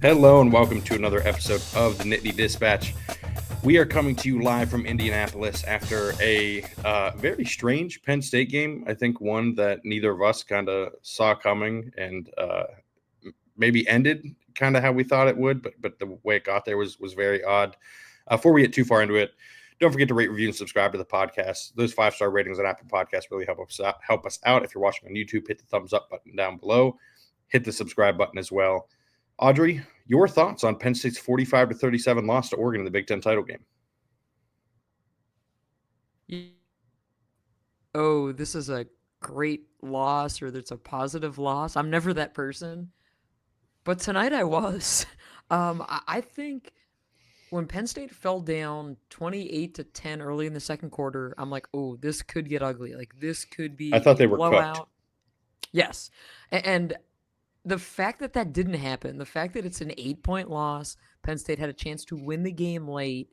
Hello and welcome to another episode of the Nittany Dispatch. We are coming to you live from Indianapolis after a very strange Penn State game. I think one that neither of us kind of saw coming and maybe ended kind of how we thought it would, but the way it got there was very odd. Before we get too far into it, don't forget to rate, review, and subscribe to the podcast. Those 5-star ratings on Apple Podcasts really help us out. If you're watching on YouTube, hit the thumbs up button down below. Hit the subscribe button as well. Audrey, your thoughts on Penn State's 45-37 loss to Oregon in the Big Ten title game? Oh, this is a great loss or it's a positive loss. I'm never that person, but tonight I was. I think when Penn State fell down 28-10 early in the second quarter, I'm like, oh, this could get ugly. Like this could I be thought a they were cooked. blowout. Yes, and the fact that that didn't happen, the fact that it's an 8-point loss, Penn State had a chance to win the game late.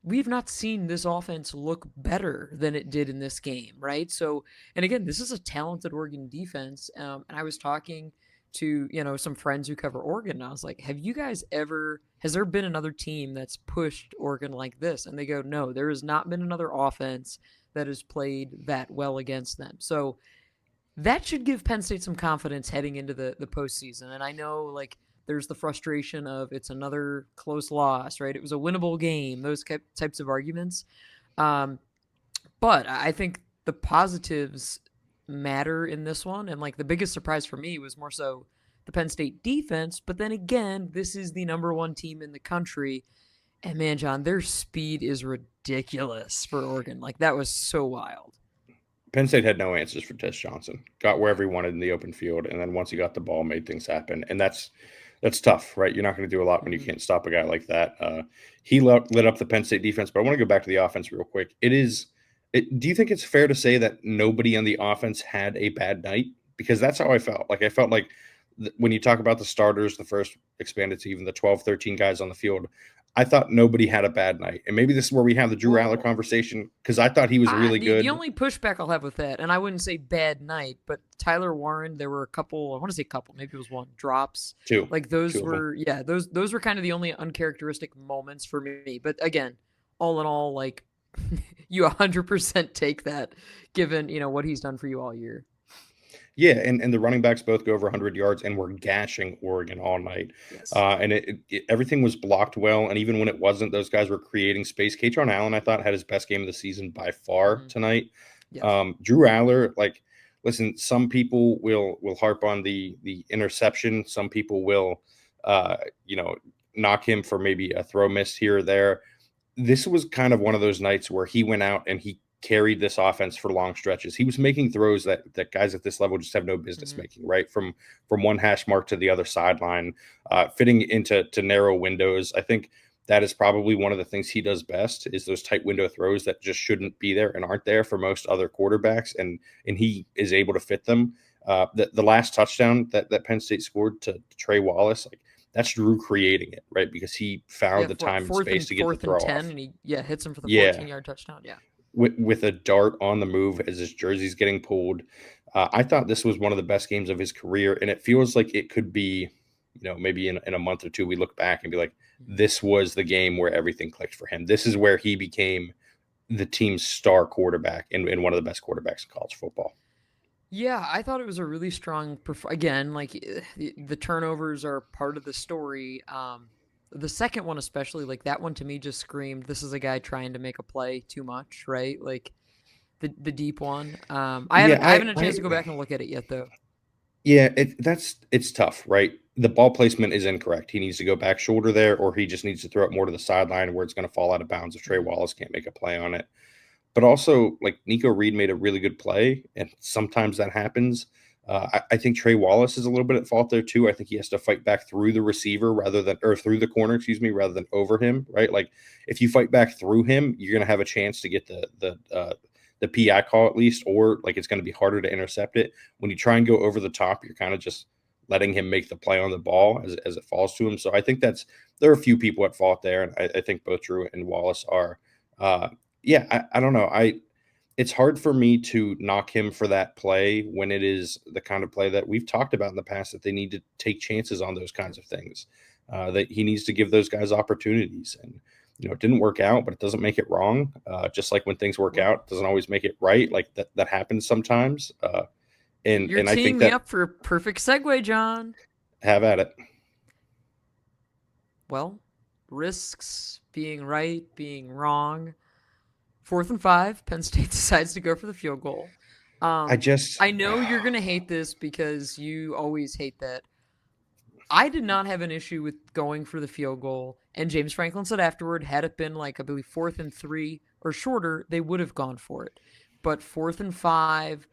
We've not seen this offense look better than it did in this game, right? So, and again, this is a talented Oregon defense. And I was talking to, some friends who cover Oregon, and I was like, has there been another team that's pushed Oregon like this? And they go, no, there has not been another offense that has played that well against them. So, that should give Penn State some confidence heading into the postseason. And I know like there's the frustration of it's another close loss, right? It was a winnable game, those types of arguments. Um, but I think the positives matter in this one. And like the biggest surprise for me was more so the Penn State defense. But then again, this is the number one team in the country. And man, John, their speed is ridiculous for Oregon. Like that was so wild. Penn State had no answers for Tess Johnson. Got wherever he wanted in the open field, and then once he got the ball, made things happen. And that's tough, right? You're not going to do a lot when you Mm-hmm. can't stop a guy like that. He lit up the Penn State defense, but I want to go back to the offense real quick. Do you think it's fair to say that nobody on the offense had a bad night? Because that's how I felt. Like I felt like when you talk about the starters, the first expanded to even the 12, 13 guys on the field, I thought nobody had a bad night. And maybe this is where we have the Drew Allar Well, conversation because I thought he was really the good. only pushback I'll have with that, and I wouldn't say bad night, but Tyler Warren, there were a couple. I want to say a couple, maybe it was one drops. Two, Like two those of them. were, yeah, those were kind of the only uncharacteristic moments for me. But again, all in all, like you 100% take that, given what he's done for you all year. Yeah, and the running backs both go over 100 yards, and we're gashing Oregon all night. Yes. And everything was blocked well, and even when it wasn't, those guys were creating space. Katron Allen, I thought, had his best game of the season by far Mm-hmm. tonight. Yes. Drew Aller, like, listen, some people will harp on the interception. Some people will, you know, knock him for maybe a throw miss here or there. This was kind of one of those nights where he went out and he carried this offense for long stretches. He was making throws that guys at this level just have no business Mm-hmm. making, right? From one hash mark to the other sideline, fitting into narrow windows. I think that is probably one of the things he does best is those tight window throws that just shouldn't be there and aren't there for most other quarterbacks, and he is able to fit them. The last touchdown that Penn State scored to Trey Wallace, like that's Drew creating it, right? Because he found Yeah, the time and space to get the fourth and throw 10, off. and he hits him for the Yeah, 14-yard touchdown. Yeah. with a dart on the move as his jersey's getting pulled. I thought this was one of the best games of his career, and it feels like it could be, maybe in a month or two, we look back and be like, Mm-hmm. this was the game where everything clicked for him. This is where he became the team's star quarterback and one of the best quarterbacks in college football. Yeah, I thought it was a really strong. Again, like the turnovers are part of the story. The second one, especially, like that one to me just screamed, "This is a guy trying to make a play too much." Right, like the deep one. Yeah, I haven't had a chance to go back and look at it yet, though. yeah, it's tough, right? The ball placement is incorrect. He needs to go back shoulder there, or he just needs to throw it more to the sideline where it's going to fall out of bounds if Trey Mm-hmm. Wallace can't make a play on it. But also, like Nico Reed made a really good play, and sometimes that happens. I think Trey Wallace is a little bit at fault there too. I think he has to fight back through the receiver or through the corner, excuse me, rather than over him. Right? Like if you fight back through him, you're going to have a chance to get the PI call at least, or like it's going to be harder to intercept it. When you try and go over the top, you're kind of just letting him make the play on the ball as it falls to him. So I think there are a few people at fault there, and I think both Drew and Wallace are. Uh, yeah, I don't know. it's hard for me to knock him for that play when it is the kind of play that we've talked about in the past, that they need to take chances on those kinds of things, that he needs to give those guys opportunities. And, it didn't work out, but it doesn't make it wrong. Just like when things work out, it doesn't always make it right. Like that happens sometimes. You're And I teeing think me that, up for a perfect segue, John. have at it. Well, risks, being right, being wrong. 4th and 5, Penn State decides to go for the field goal. I know you're going to hate this because you always hate that. I did not have an issue with going for the field goal. And James Franklin said afterward, had it been like, I believe, 4th and 3 or shorter, they would have gone for it. But 4th and 5,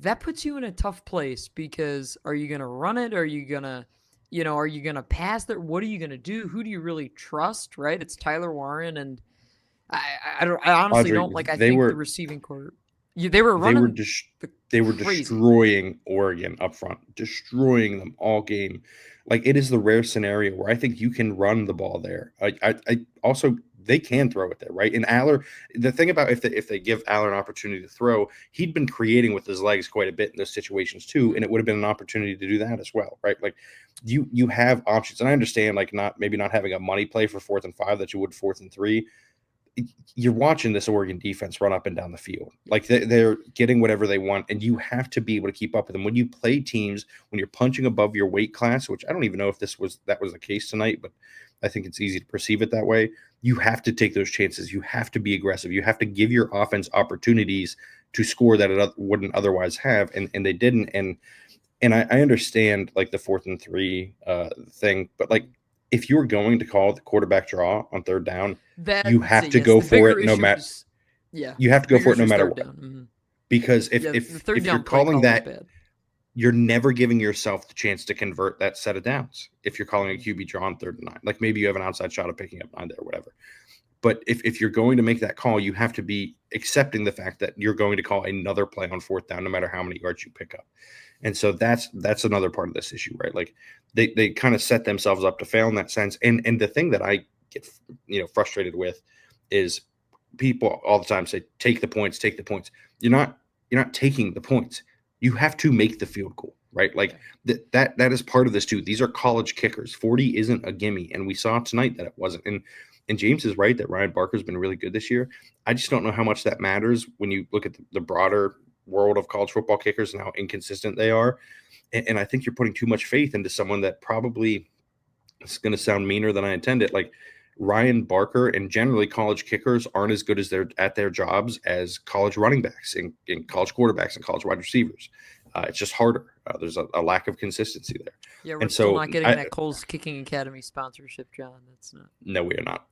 that puts you in a tough place, because are you going to run it? Are you going to, are you going to pass it? What are you going to do? Who do you really trust, right? It's Tyler Warren, and I honestly Audrey, don't like. I think the receiving core, they were running. They were destroying Oregon up front, destroying them all game. Like, it is the rare scenario where I think you can run the ball there. I also, they can throw it there, right? And Allar, the thing about if they give Allar an opportunity to throw, he'd been creating with his legs quite a bit in those situations too, and it would have been an opportunity to do that as well, right? Like, you have options, and I understand, like, maybe not having a money play for 4th and 5 that you would 4th and 3. You're watching this Oregon defense run up and down the field. Like, they're getting whatever they want, and you have to be able to keep up with them. When you play teams, when you're punching above your weight class, which I don't even know if that was the case tonight, but I think it's easy to perceive it that way. You have to take those chances. You have to be aggressive. You have to give your offense opportunities to score that it wouldn't otherwise have, and they didn't. And I understand, like, the 4th and 3 thing, but, like, if you're going to call the quarterback draw on 3rd down, you have to go for it no matter. You have to go for it no matter what. Mm-hmm. Because if you're calling that, you're never giving yourself the chance to convert that set of downs. If you're calling a QB draw on 3rd and 9, like, maybe you have an outside shot of picking up 9 there or whatever. But if you're going to make that call, you have to be accepting the fact that you're going to call another play on 4th down, no matter how many yards you pick up. And so that's another part of this issue, right? Like, they kind of set themselves up to fail in that sense. And the thing that I get, frustrated with is people all the time say, take the points, take the points. You're not taking the points. You have to make the field goal, right? Like, that is part of this too. These are college kickers. 40 isn't a gimme. And we saw tonight that it wasn't. And James is right that Ryan Barker's been really good this year. I just don't know how much that matters when you look at the broader world of college football kickers and how inconsistent they are. And I think you're putting too much faith into someone that probably, it's going to sound meaner than I intended, like Ryan Barker, and generally college kickers aren't as good as they're at their jobs as college running backs and college quarterbacks and college wide receivers. It's just harder. There's a lack of consistency there. Yeah, we're still not getting that Cole's Kicking Academy sponsorship, John. That's not. No, we are not.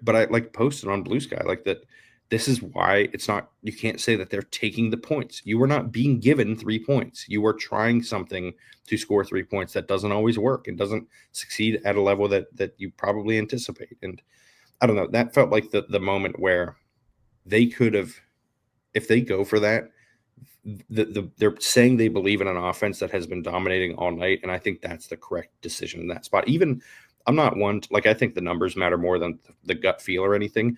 But I like posted on Blue Sky like that. This is why it's not. You can't say that they're taking the points. You are not being given 3 points. You are trying something to score 3 points that doesn't always work and doesn't succeed at a level that you probably anticipate. And I don't know. That felt like the moment where they could have, if they go for that. They're saying they believe in an offense that has been dominating all night, and I think that's the correct decision in that spot. Even I'm not one to, like, I think the numbers matter more than the gut feel or anything.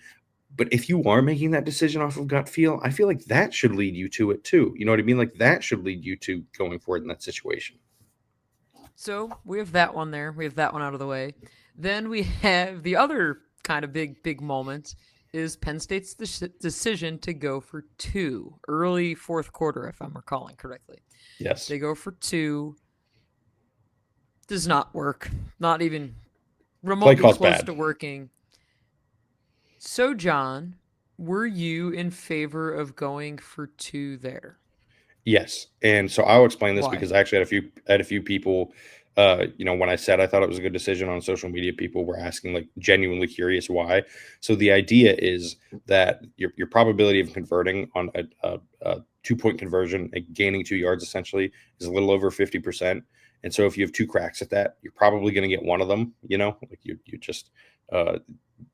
But if you are making that decision off of gut feel, I feel like that should lead you to it too. You know what I mean? Like, that should lead you to going for it in that situation. So we have that one there. We have that one out of the way. Then we have the other kind of big moment is Penn State's decision to go for 2 early 4th quarter, if I'm recalling correctly. Yes. They go for 2. Does not work. Not even remotely close to working. So, John, were you in favor of going for 2 there? Yes. And so I'll explain this. Why? Because I actually had a few people, when I said I thought it was a good decision on social media, people were asking, like, genuinely curious why. So the idea is that your probability of converting on a 2-point conversion, like gaining 2 yards essentially, is a little over 50%. And so if you have 2 cracks at that, you're probably going to get one of them, like you just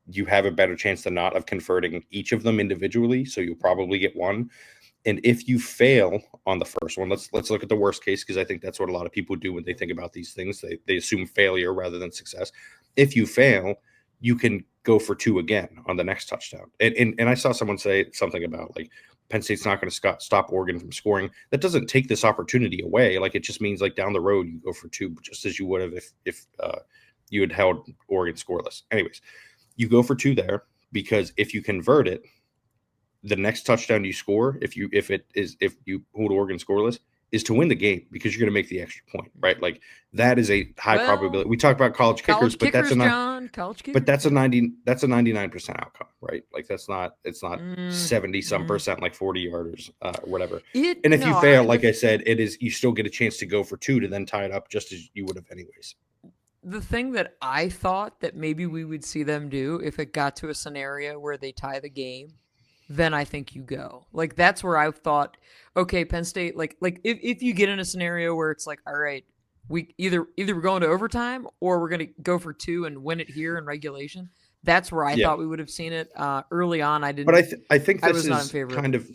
you have a better chance than not of converting each of them individually. So you'll probably get one. And if you fail on the first one, let's look at the worst case, because I think that's what a lot of people do when they think about these things. They assume failure rather than success. If you fail, you can go for 2 again on the next touchdown. And I saw someone say something about like Penn State's not going to stop Oregon from scoring. That doesn't take this opportunity away. Like it just means like down the road you go for 2, just as you would have if you had held Oregon scoreless. Anyways, you go for 2 there because if you convert it, the next touchdown you score, if you hold Oregon scoreless, is to win the game because you're going to make the extra point, right? Like that is a high probability. We talk about college kickers, but that's a But that's a 99% outcome, right? Like it's not 70 some percent, like 40 yarders, whatever. And if you fail, like I said, it is, you still get a chance to go for 2 to then tie it up just as you would have anyways. The thing that I thought that maybe we would see them do if it got to a scenario where they tie the game, then I think you go. Like that's where I thought, okay, Penn State, like if you get in a scenario where it's like, all right, we either we're going to overtime or we're going to go for 2 and win it here in regulation. That's where I thought we would have seen it early on. I didn't. But I think this is kind of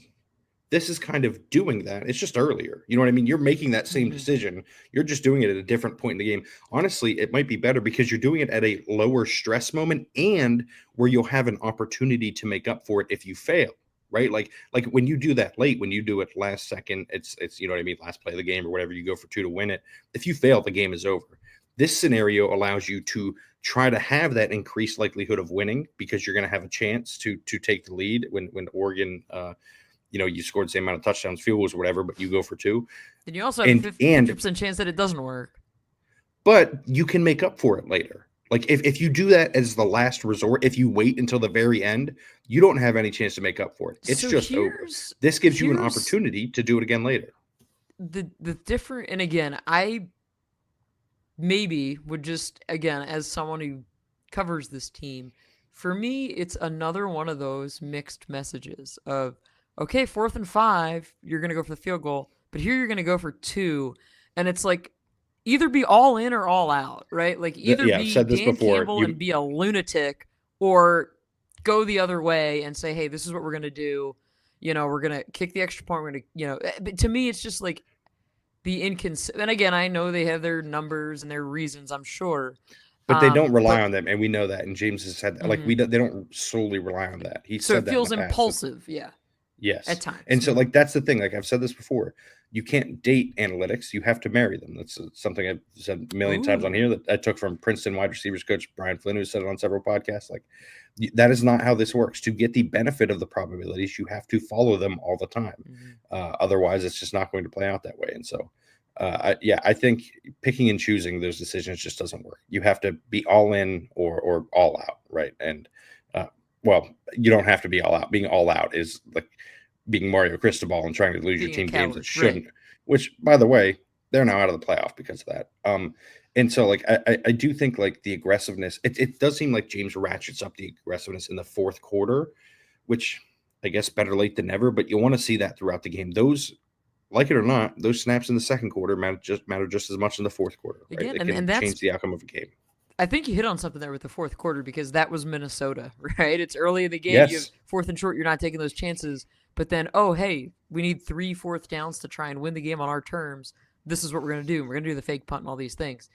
this is kind of doing that. It's just earlier. You know what I mean? You're making that same decision. You're just doing it at a different point in the game. Honestly, it might be better because you're doing it at a lower stress moment and where you'll have an opportunity to make up for it if you fail, right? Like when you do that late, when you do it last second, it's you know what I mean, last play of the game or whatever, you go for 2 to win it. If you fail, the game is over. This scenario allows you to try to have that increased likelihood of winning because you're going to have a chance to take the lead when Oregon you scored the same amount of touchdowns, field goals, or whatever, but you go for 2. And you also have 50% chance that it doesn't work. But you can make up for it later. Like if you do that as the last resort, if you wait until the very end, you don't have any chance to make up for it. It's just over. This gives you an opportunity to do it again later. The different, and again, I maybe would just, again, as someone who covers this team, for me, it's another one of those mixed messages of, okay, 4th and 5, you're going to go for the field goal, but here you're going to go for 2. And it's like either be all in or all out, right? Like either be Dan Campbell and be a lunatic or go the other way and say, hey, this is what we're going to do. We're going to kick the extra point. We're going to, but to me, it's just like the inconsistent. And again, I know they have their numbers and their reasons, I'm sure. But they don't rely on them, and we know that. And James has said that. Like they don't solely rely on that. He said that. So it feels impulsive, yeah. Yes. At times. And so like that's the thing. Like I've said this before. You can't date analytics. You have to marry them. That's something I've said a million times on here that I took from Princeton wide receivers coach Brian Flynn, who said it on several podcasts. Like that is not how this works. To get the benefit of the probabilities, you have to follow them all the time. Otherwise, it's just not going to play out that way. And so, I think picking and choosing those decisions just doesn't work. You have to be all in or all out, right? And well, you don't have to be all out. Being all out is like being Mario Cristobal and trying to lose your team games that shouldn't, which, by the way, they're now out of the playoff because of that. And so, like, I do think, like, the aggressiveness, it does seem like James ratchets up the aggressiveness in the fourth quarter, which I guess better late than never, but you want to see that throughout the game. Those, like it or not, those snaps in the second quarter matter just as much in the fourth quarter. Right? Again, it can change the outcome of a game. I think you hit on something there with the fourth quarter because that was Minnesota, right? It's early in the game. Yes. You have 4th and short. You're not taking those chances. But then, oh, hey, we need 3 4th downs to try and win the game on our terms. This is what we're going to do. We're going to do the fake punt and all these things.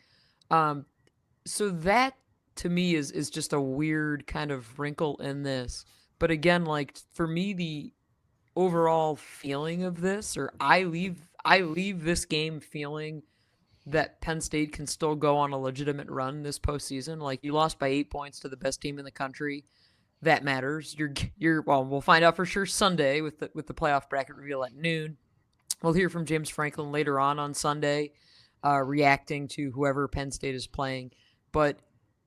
So that, to me, is just a weird kind of wrinkle in this. But again, like, for me, the overall feeling of this, or I leave this game feeling that Penn State can still go on a legitimate run this postseason. Like, you lost by 8 points to the best team in the country. That matters. Well, we'll find out for sure Sunday with the playoff bracket reveal at noon. We'll hear from James Franklin later on Sunday, reacting to whoever Penn State is playing. But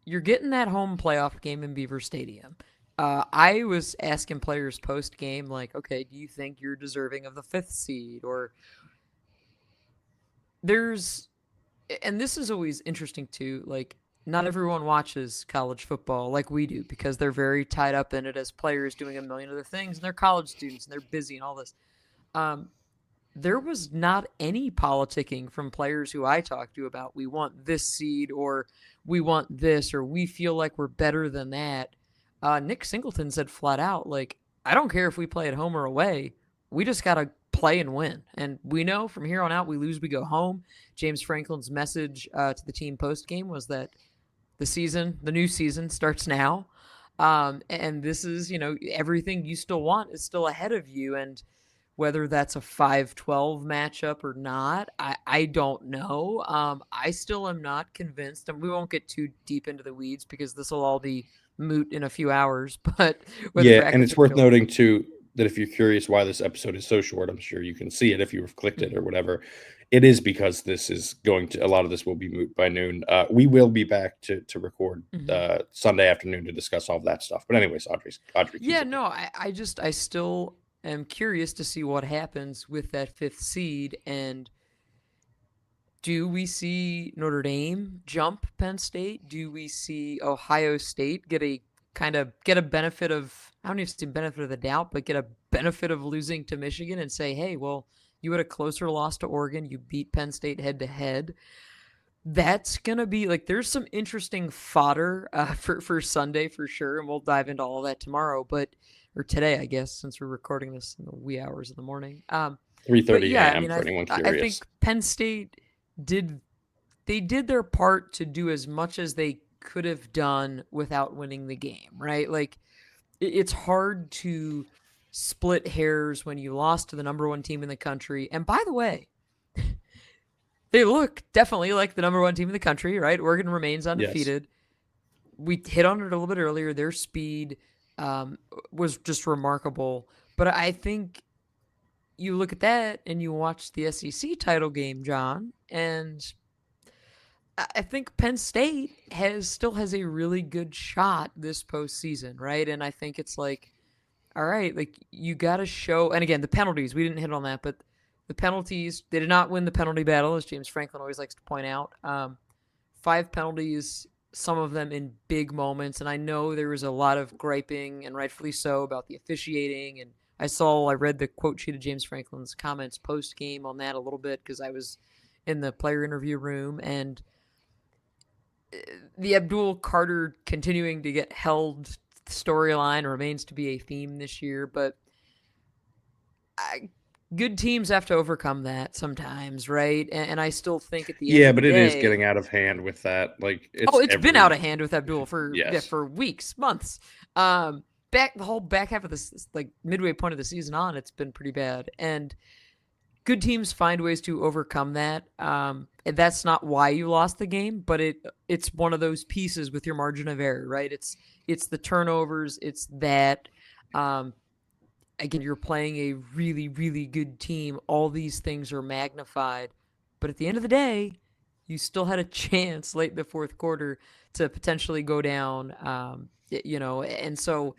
you're getting that home playoff game in Beaver Stadium. I was asking players post game, like, okay, do you think you're deserving of the 5th seed? Or and this is always interesting too, like, not everyone watches college football like we do because they're very tied up in it as players doing a million other things, and they're college students and they're busy and all this. There was not any politicking from players who I talked to about we want this seed or we want this or we feel like we're better than that. Nick Singleton said flat out, like, I don't care if we play at home or away. We just got to play and win. And we know from here on out, we lose, we go home. James Franklin's message to the team post game was that the new season starts now. And this is, everything you still want is still ahead of you. And whether that's a 5-12 matchup or not, I don't know. I still am not convinced, and we won't get too deep into the weeds because this will all be moot in a few hours. But with Yeah, and brackets it's worth officially, noting too that if you're curious why this episode is so short, I'm sure you can see it if you've clicked it or whatever. It is because this is going to a lot of this will be moot by noon. We will be back to record Mhm. Sunday afternoon to discuss all of that stuff. But anyways, Audrey, keep Yeah, going. no, I still am curious to see what happens with that fifth seed. And do we see Notre Dame jump Penn State? Do we see Ohio State get a benefit of, I don't even say benefit of the doubt, but get a benefit of losing to Michigan and say, hey, well, you had a closer loss to Oregon, you beat Penn State head to head. That's gonna be like, there's some interesting fodder for Sunday for sure, and we'll dive into all of that tomorrow, or today, I guess, since we're recording this in the wee hours of the morning. But 3:30 yeah, I a.m. mean, for anyone I curious. think Penn State did they did their part to do as much as they could have done without winning the game, right? Like, it's hard to split hairs when you lost to the number one team in the country. And by the way, they look definitely like the number one team in the country, right? Oregon remains Yes. undefeated. We hit on it a little bit earlier. Their speed was just remarkable. But I think you look at that and you watch the SEC title game, John, and I think Penn State still has a really good shot this postseason, right? And I think it's like, all right, like, you got to show. And again, the penalties, we didn't hit on that, but the penalties, they did not win the penalty battle, as James Franklin always likes to point out. 5 penalties, some of them in big moments, and I know there was a lot of griping, and rightfully so, about the officiating. And I read the quote sheet of James Franklin's comments post game on that a little bit because I was in the player interview room, and the Abdul Carter continuing to get held storyline remains to be a theme this year, but good teams have to overcome that sometimes, right? And I still think at the end Yeah, of the but it is day, getting out of hand with that. Like oh, it's it's been out every of hand with Abdul for yes. for weeks, months. Back the whole back half of this, like midway point of the season on, it's been pretty bad. And good teams find ways to overcome that. And that's not why you lost the game, but it's one of those pieces with your margin of error, right? It's the turnovers, it's that. Um, Again, you're playing a really, really good team. All these things are magnified, but at the end of the day, you still had a chance late in the fourth quarter to potentially go down. And so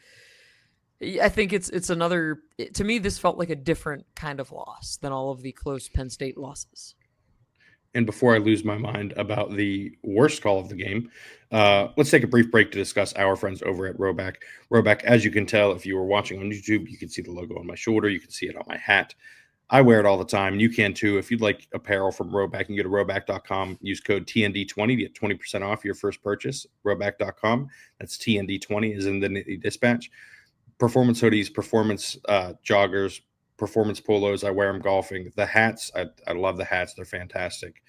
I think it's another. To me, this felt like a different kind of loss than all of the close Penn State losses. And before I lose my mind about the worst call of the game, let's take a brief break to discuss our friends over at Roback. Roback, as you can tell, if you were watching on YouTube, you can see the logo on my shoulder. You can see it on my hat. I wear it all the time. You can too. If you'd like apparel from Roback, you can go to roback.com. Use code TND20 to get 20% off your first purchase. Roback.com. That's TND20 is in the Nittany Dispatch. Performance hoodies, performance joggers, performance polos. I wear them golfing. The hats, I love the hats. They're fantastic.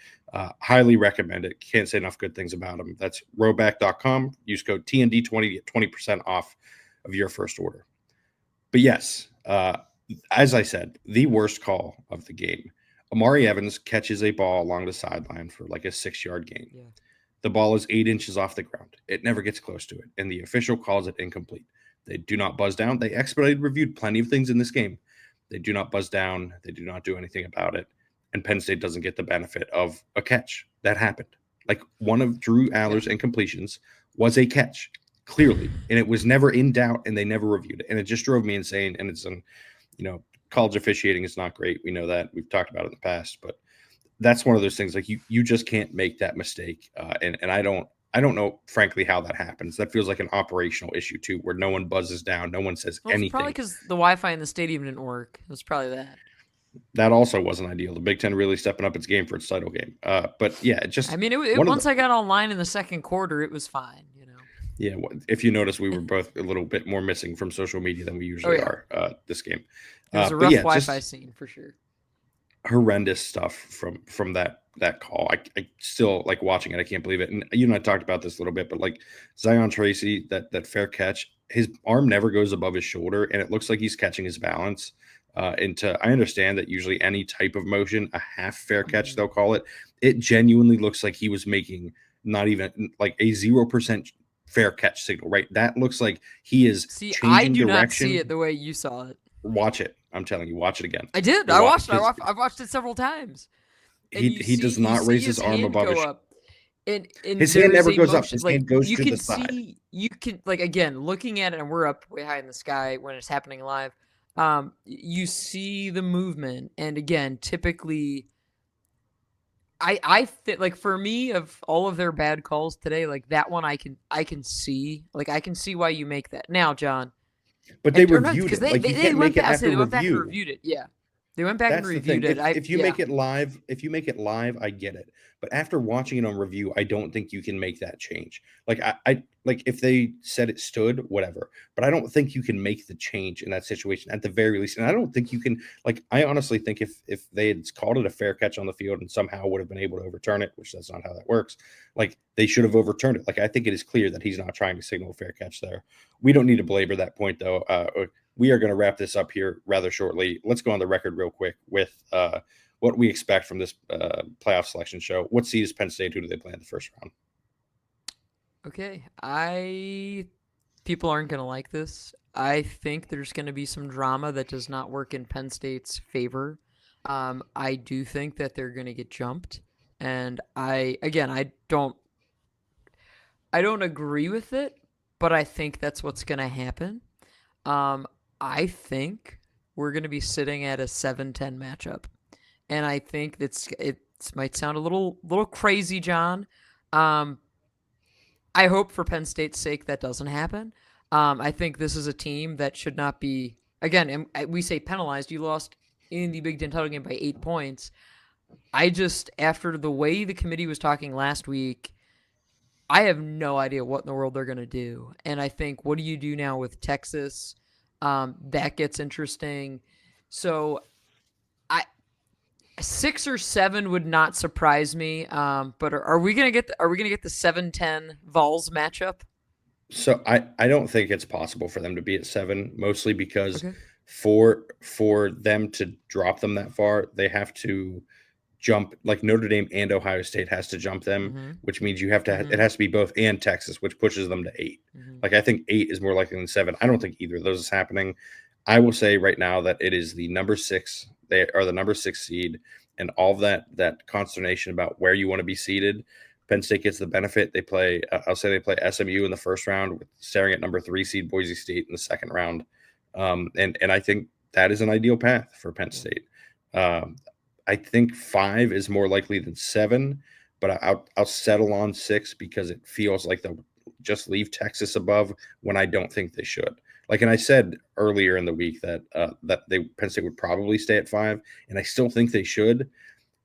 Highly recommend it. Can't say enough good things about them. That's roback.com. Use code TND20 to get 20% off of your first order. But yes, as I said, the worst call of the game. Amari Evans catches a ball along the sideline for like a 6-yard gain. Yeah. The ball is 8 inches off the ground. It never gets close to it, and the official calls it incomplete. They do not buzz down. They expedited reviewed plenty of things in this game. They do not buzz down. They do not do anything about it. And Penn State doesn't get the benefit of a catch. That happened. Like one of Drew Allar's incompletions was a catch, clearly. And it was never in doubt, and they never reviewed it. And it just drove me insane. And it's, college officiating is not great. We know that. We've talked about it in the past. But that's one of those things, like you just can't make that mistake. And I don't know, frankly, how that happens. That feels like an operational issue, too, where no one buzzes down. No one says Well, it's probably anything. because the Wi-Fi in the stadium didn't work. It was probably that. That also wasn't ideal. The Big Ten really stepping up its game for its title game. But yeah, it just I mean, one of the once I got online in the second quarter, it was fine. yeah. If you notice, we were both a little bit more missing from social media than we Oh usually yeah, are this game. it was a But rough yeah, Wi-Fi just scene for sure. horrendous stuff from that call. I still like watching it. I can't believe it. And you and I talked about this a little bit, but like Zion Tracy, that fair catch, his arm never goes above his shoulder, and it looks like he's catching his balance. I understand that usually any type of motion, a half fair catch, they'll call it. It genuinely looks like he was making not even like a 0% fair catch signal, right? That looks like he is I changing do not direction. see it the way you saw it. Watch it. I'm telling you, watch it again. I did. I watched it several times. He does not raise his arm above his up. And his hand never goes up. His hand goes to the side. You can, like, again, looking at it, and we're up way high in the sky when it's happening live. You see the movement, and again, typically, I think, like, for me, of all of their bad calls today, like that one, I can see, like, I can see why you make that now, John. But they reviewed it. Like, you can't make it after they went back and reviewed it. Yeah, they went back and reviewed it. If you make it live, I get it. But after watching it on review, I don't think you can make that change. Like I like if they said it stood, whatever. But I don't think you can make the change in that situation at the very least. And I don't think you can. Like, I honestly think if they had called it a fair catch on the field and somehow would have been able to overturn it, which that's not how that works. Like, they should have overturned it. Like, I think it is clear that he's not trying to signal a fair catch there. We don't need to belabor that point, though. We are going to wrap this up here rather shortly. Let's go on the record real quick with what we expect from this playoff selection show. What seed is Penn State? Who do they play in the first round? Okay, people aren't going to like this. I think there's going to be some drama that does not work in Penn State's favor. I do think that they're going to get jumped, and I don't agree with it, but I think that's what's going to happen. I think we're going to be sitting at a 7-10 matchup. And I think it might sound a little crazy, John. I hope for Penn State's sake that doesn't happen. I think this is a team that should not be, again, we say penalized. You lost in the Big Ten title game by 8 points. After the way the committee was talking last week, I have no idea what in the world they're going to do. And I think, what do you do now with Texas? That gets interesting. So 6 or 7 would not surprise me. But are we gonna get the 7-10 Vols matchup? So I don't think it's possible for them to be at 7, mostly because for them to drop them that far, they have to jump, like Notre Dame and Ohio State has to jump them, which means you have to it has to be both, and Texas, which pushes them to 8. Like, I think 8 is more likely than 7. I don't think either of those is happening. I will say right now that it is the number 6. They are the number 6 seed, and all of that consternation about where you want to be seated, Penn State gets the benefit. They play they play SMU in the first round, staring at number 3 seed Boise State in the second round. And I think that is an ideal path for Penn State. I think 5 is more likely than 7, but I'll settle on 6 because it feels like they'll just leave Texas above when I don't think they should. Like, and I said earlier in the week that Penn State would probably stay at 5, and I still think they should.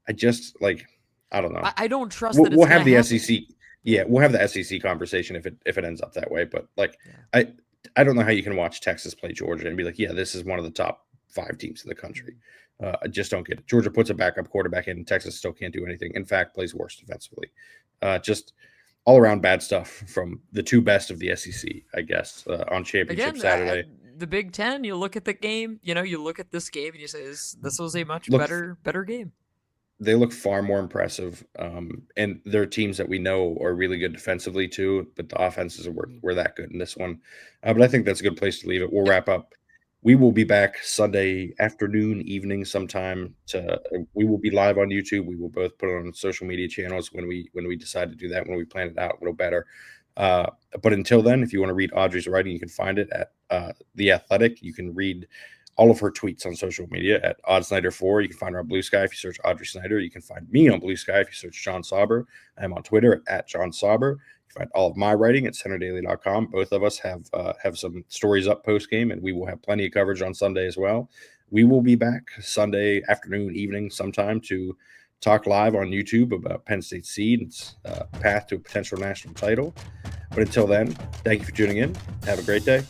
I just, like, I don't know. I don't trust that we'll have the SEC. Yeah, we'll have the SEC conversation if it ends up that way. But, like, I don't know how you can watch Texas play Georgia and be like, yeah, this is one of the top 5 teams in the country. I just don't get it. Georgia puts a backup quarterback in, and Texas still can't do anything. In fact, plays worse defensively. Just all around bad stuff from the 2 best of the SEC, I guess, on Championship Saturday. The Big Ten, you look at the game, you look at this game and you say, this was a much better game. They look far more impressive, and they're teams that we know are really good defensively too, but the offenses were that good in this one. But I think that's a good place to leave it. We'll wrap up. We will be back Sunday afternoon, evening sometime. We will be live on YouTube. We will both put it on social media channels when we decide to do that, when we plan it out a little better. But until then, if you want to read Audrey's writing, you can find it at The Athletic. You can read all of her tweets on social media at OddSnyder4. You can find her on Blue Sky if you search Audrey Snyder. You can find me on Blue Sky if you search John Sauber. I'm on Twitter at John Sauber. You can find all of my writing at centerdaily.com. Both of us have some stories up post game, and we will have plenty of coverage on Sunday as well. We will be back Sunday afternoon, evening sometime to talk live on YouTube about Penn State seed and its path to a potential national title. But until then, thank you for tuning in. Have a great day.